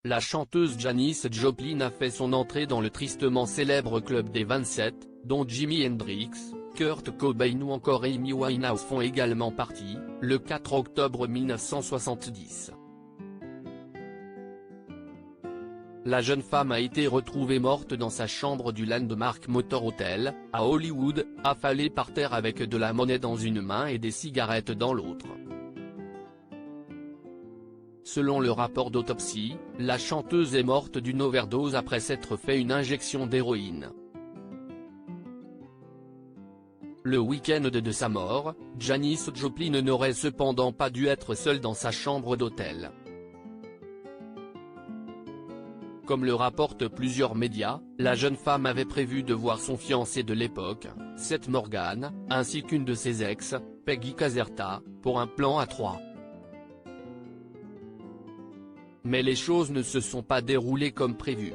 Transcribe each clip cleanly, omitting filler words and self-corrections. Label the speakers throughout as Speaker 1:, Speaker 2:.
Speaker 1: La chanteuse Janis Joplin a fait son entrée dans le tristement célèbre club des 27, dont Jimi Hendrix, Kurt Cobain ou encore Amy Winehouse font également partie, le 4 octobre 1970. La jeune femme a été retrouvée morte dans sa chambre du Landmark Motor Hotel, à Hollywood, affalée par terre avec de la monnaie dans une main et des cigarettes dans l'autre. Selon le rapport d'autopsie, la chanteuse est morte d'une overdose après s'être fait une injection d'héroïne. Le week-end de sa mort, Janis Joplin n'aurait cependant pas dû être seule dans sa chambre d'hôtel. Comme le rapportent plusieurs médias, la jeune femme avait prévu de voir son fiancé de l'époque, Seth Morgan, ainsi qu'une de ses ex, Peggy Caserta, pour un plan à trois. Mais les choses ne se sont pas déroulées comme prévu.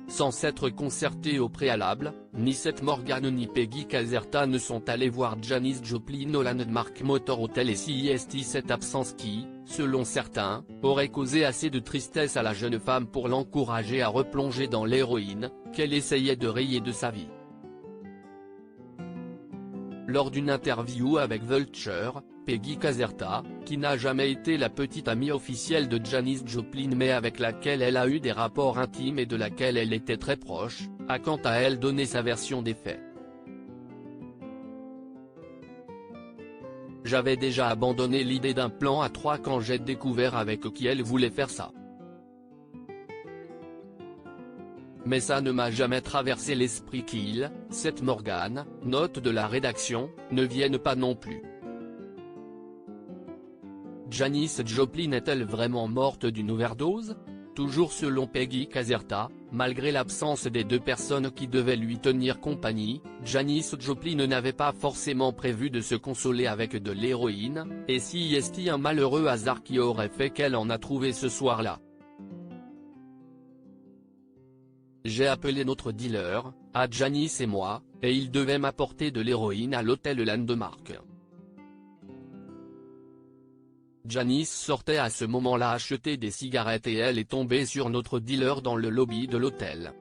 Speaker 1: Sans s'être concertés au préalable, ni Seth Morgan ni Peggy Caserta ne sont allés voir Janis Joplin au Landmark Motor Hotel et CIST, cette absence qui, selon certains, aurait causé assez de tristesse à la jeune femme pour l'encourager à replonger dans l'héroïne, qu'elle essayait de rayer de sa vie. Lors d'une interview avec Vulture, Peggy Caserta, qui n'a jamais été la petite amie officielle de Janis Joplin mais avec laquelle elle a eu des rapports intimes et de laquelle elle était très proche, a quant à elle donné sa version des faits. J'avais déjà abandonné l'idée d'un plan à trois quand j'ai découvert avec qui elle voulait faire ça. Mais ça ne m'a jamais traversé l'esprit qu'il, Seth Morgan, note de la rédaction, ne vienne pas non plus. Janis Joplin est-elle vraiment morte d'une overdose? Toujours selon Peggy Caserta, malgré l'absence des deux personnes qui devaient lui tenir compagnie, Janis Joplin n'avait pas forcément prévu de se consoler avec de l'héroïne, et si est-il un malheureux hasard qui aurait fait qu'elle en a trouvé ce soir-là. J'ai appelé notre dealer, à Janis et moi, et il devait m'apporter de l'héroïne à l'hôtel Landmark. Janis sortait à ce moment-là acheter des cigarettes et elle est tombée sur notre dealer dans le lobby de l'hôtel.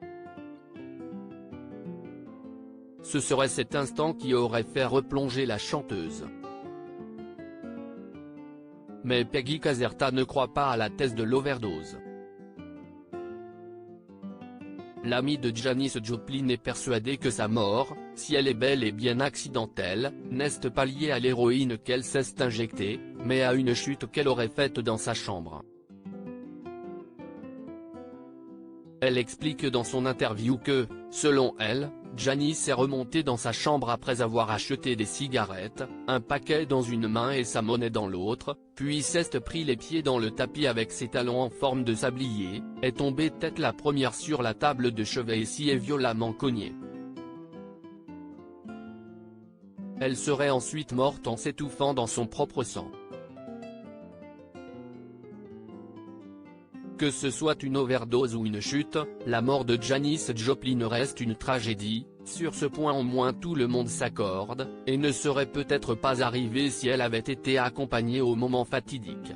Speaker 1: Ce serait cet instant qui aurait fait replonger la chanteuse. Mais Peggy Caserta ne croit pas à la thèse de l'overdose. L'amie de Janis Joplin est persuadée que sa mort, si elle est bel et bien accidentelle, n'est pas liée à l'héroïne qu'elle s'est injectée, mais à une chute qu'elle aurait faite dans sa chambre. Elle explique dans son interview que, selon elle, Janis est remontée dans sa chambre après avoir acheté des cigarettes, un paquet dans une main et sa monnaie dans l'autre, puis s'est pris les pieds dans le tapis avec ses talons en forme de sablier, est tombée tête la première sur la table de chevet et s'y est violemment cognée. Elle serait ensuite morte en s'étouffant dans son propre sang. Que ce soit une overdose ou une chute, la mort de Janis Joplin reste une tragédie, sur ce point au moins tout le monde s'accorde, et ne serait peut-être pas arrivée si elle avait été accompagnée au moment fatidique.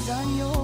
Speaker 2: On your